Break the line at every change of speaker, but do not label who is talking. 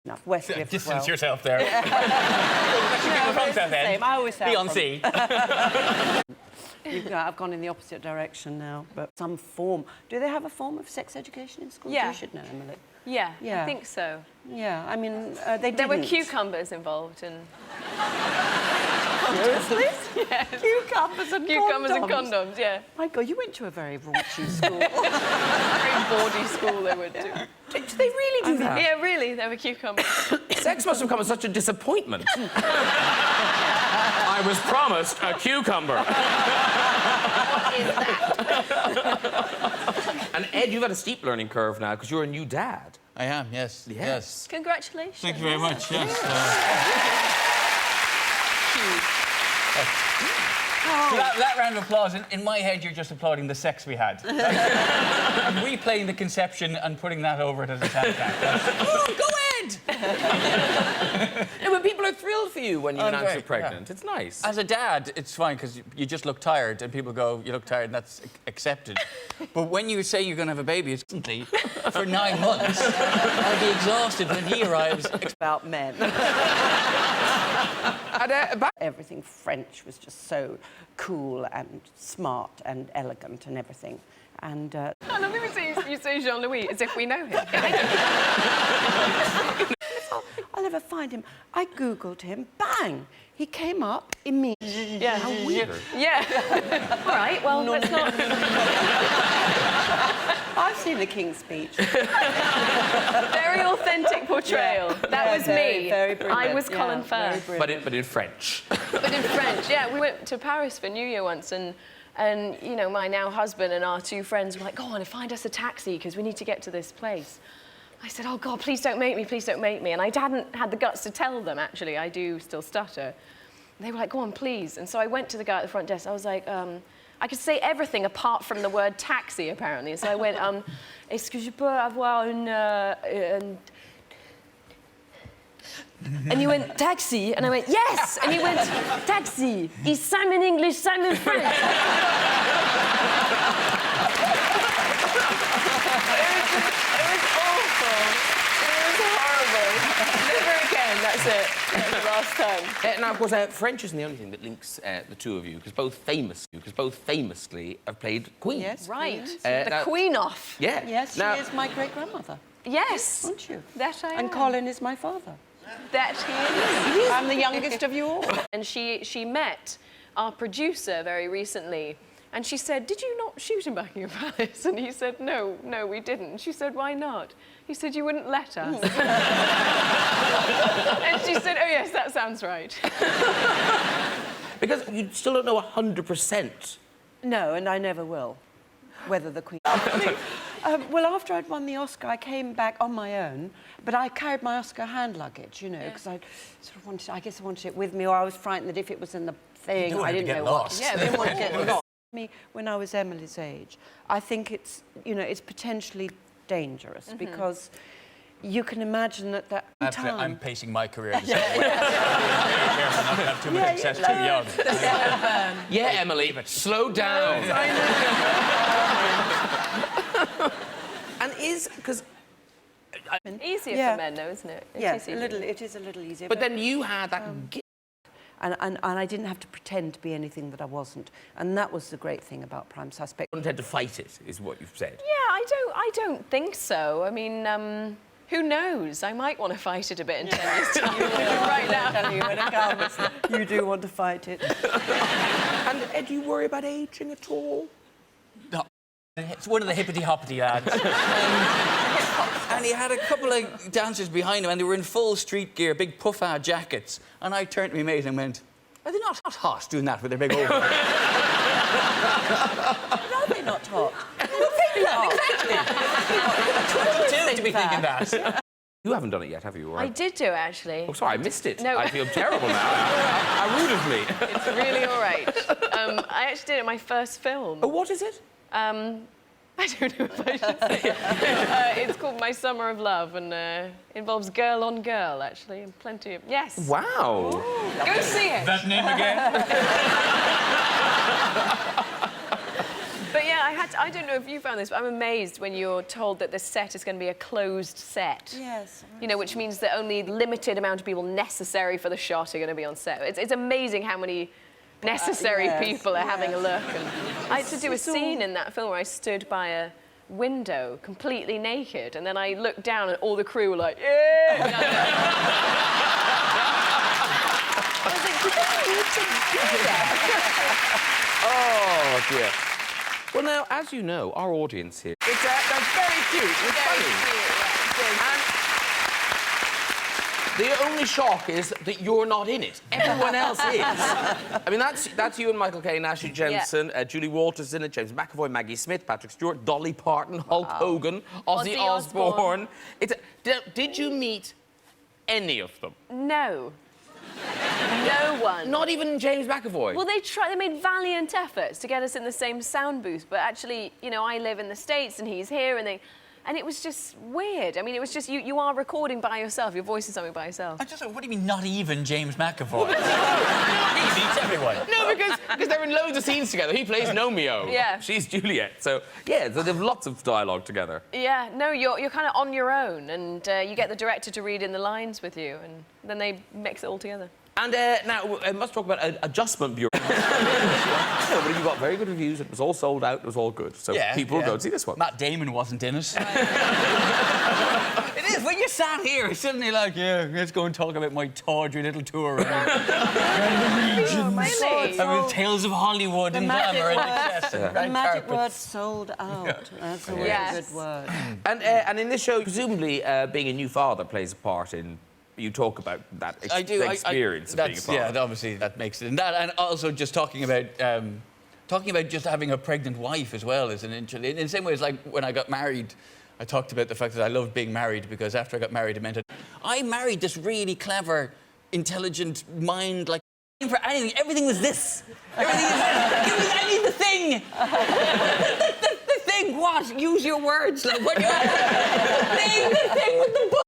Enough. Westcliff.
Distance
well.
yourself there.
No,
from
it's the same. I always say
Beyonce.
I've gone in the opposite direction now, but some form. Do they have a form of sex education in schools?
Yeah.
You should know, Emily.
Yeah,
Yeah.
I think so.
Yeah, I mean, they didn't.
There were cucumbers involved and...
Seriously?
Yes.
Cucumbers and
Cucumbers
condoms.
and condoms, yeah.
My God, you went to a very raunchy school.
Very bawdy school they went to.
Do they really do that?
Yeah, really, there were cucumbers.
Sex must have come as such a disappointment. I was promised a cucumber.
What is that?
And Ed, you've had a steep learning curve now because you're a new dad.
I am, yes. Yes.
Congratulations.
Thank you very much, yes.
So that round of applause, in my head, you're just applauding the sex we had. I'm replaying the conception and putting that over it as a soundtrack. Oh, go Ed! No, but people are thrilled for you when you announce you're pregnant. Yeah. It's nice.
As a dad, it's fine, because you just look tired, and people go, you look tired, and that's accepted. But when you say you're going to have a baby, it's for 9 months, I'll be exhausted when he arrives.
About men. Everything French was just so cool and smart and elegant and everything. And
I love you say Jean-Louis as if we know him.
I'll never find him. I Googled him, bang! He came up immediately.
Yeah.
How weird.
Yeah. All right, well, let's not...
I've seen the King's Speech.
Very authentic portrayal.
Yeah.
That was me.
Very brilliant.
I was Colin Firth.
But in French.
But in French, yeah. We went to Paris for New Year once, and you know, my now husband and our 2 friends were like, go on and find us a taxi, because we need to get to this place. I said, oh, God, please don't make me, please don't make me. And I hadn't had the guts to tell them, actually. I do still stutter. They were like, go on, please. And so I went to the guy at the front desk. I was like, I could say everything apart from the word taxi, apparently. So I went, est-ce que je peux avoir une... And he went, taxi? And I went, yes! And he went, taxi. He's Simon English, Simon French. It was awful. It was horrible. Never again, that's it. That's the last time.
Now, of course, French isn't the only thing that links the two of you, because both famously have played Queen.
Yes,
right.
Queen.
The Queen off.
Yeah.
Yes,
now,
she is my great-grandmother.
Yes.
Aren't you?
That I am.
And Colin is my father.
That he is.
I'm the youngest of you all.
And she met our producer very recently, and she said, did you not shoot in Buckingham Palace? And he said, no, we didn't. And she said, why not? He said, you wouldn't let us. And she said, oh, yes, that sounds right.
because you still don't know 100%.
No, and I never will, whether the Queen... well, after I'd won the Oscar, I came back on my own, but I carried my Oscar hand luggage, you know, because I sort of wanted... I guess I wanted it with me, or I was frightened that if it was in the thing, I didn't know what...
Yeah,
I didn't want to get lost. When I was Emily's age, I think it's, you know, it's potentially dangerous, because you can imagine that time...
I'm pacing my career the same way. Very careful not to have too much excess too young.
Yeah, Emily, slow down.
I know.
And because...
Easier for men, though, isn't it?
Yes, it is a little easier.
But then you had that gift.
And I didn't have to pretend to be anything that I wasn't. And that was the great thing about Prime Suspect.
You wanted to fight it, is what you've said.
Yeah, I don't think so. I mean, who knows? I might want to fight it a bit in 10 years' time. Right now.
I'm telling you, when it comes, you do want to fight it.
And do you worry about ageing at all?
No. It's one of the hippity-hoppity lads. And he had a couple of dancers behind him, and they were in full street gear, big puff-ad jackets. And I turned to my mate and went, are they not hot doing that with their big overalls?
No, they're not hot.
Exactly. To be thinking that.
You haven't done it yet, have you? Or
I did do, actually.
Oh, sorry, I missed it.
No.
I feel terrible now. How rude of me.
It's really all right. I actually did it in my first film.
Oh, what is it?
I don't know if I should say it. It's called My Summer of Love, and involves girl on girl, actually, and plenty of... Yes.
Wow.
Ooh, go see it.
That name again?
But yeah, I don't know if you found this, but I'm amazed when you're told that the set is going to be a closed set.
Yes.
You know, which means that only limited amount of people necessary for the shot are going to be on set. It's amazing how many necessary
yes,
people are having a look. And I had to do a
it's all-
scene in that film where I stood by a window completely naked, and then I looked down and all the crew were like, yeah! And I was like, you need to do that.
Oh, dear. Well, now, as you know, our audience here... that's very cute. It's funny. And the only shock is that you're not in it. Everyone else is. I mean, that's you and Michael Caine, Ashley Jensen, Julie Walters in it, James McAvoy, Maggie Smith, Patrick Stewart, Dolly Parton, Hulk Hogan, Ozzy Osbourne. Did you meet any of them?
No. No one.
Not even James McAvoy?
Well, they made valiant efforts to get us in the same sound booth, but actually, you know, I live in the States and he's here, and it was just weird. I mean, it was just, you are recording by yourself, you're voicing something by yourself.
I just what do you mean, not even James McAvoy? He beats everyone.
No, because they're in loads of scenes together. He plays Romeo.
Yeah.
She's Juliet. So, yeah, so they have lots of dialogue together.
Yeah, no, you're kind of on your own, and you get the director to read in the lines with you, and then they mix it all together.
And now, I must talk about Adjustment Bureau. No, but you got very good reviews. It was all sold out. It was all good. So people will go and see this one.
Matt Damon wasn't in it. It is. When you sat here, it's suddenly like, yeah, let's go and talk about my tawdry little tour around the regions.
Really?
With tales of Hollywood and glamour and excess and
The
red
magic word
carpets.
sold out. That's always
Yes.
a good word.
And in this show, presumably, being a new father plays a part in... You talk about that experience of being a father.
Yeah, obviously that makes it. And also just talking about just having a pregnant wife as well is an interesting. In the same way as like when I got married, I talked about the fact that I loved being married because after I got married, it meant that I married this really clever, intelligent mind, like for anything. Everything was this. Everything is this. Give me, I need the thing. The thing. What? Use your words. Like what? Name the thing with the book.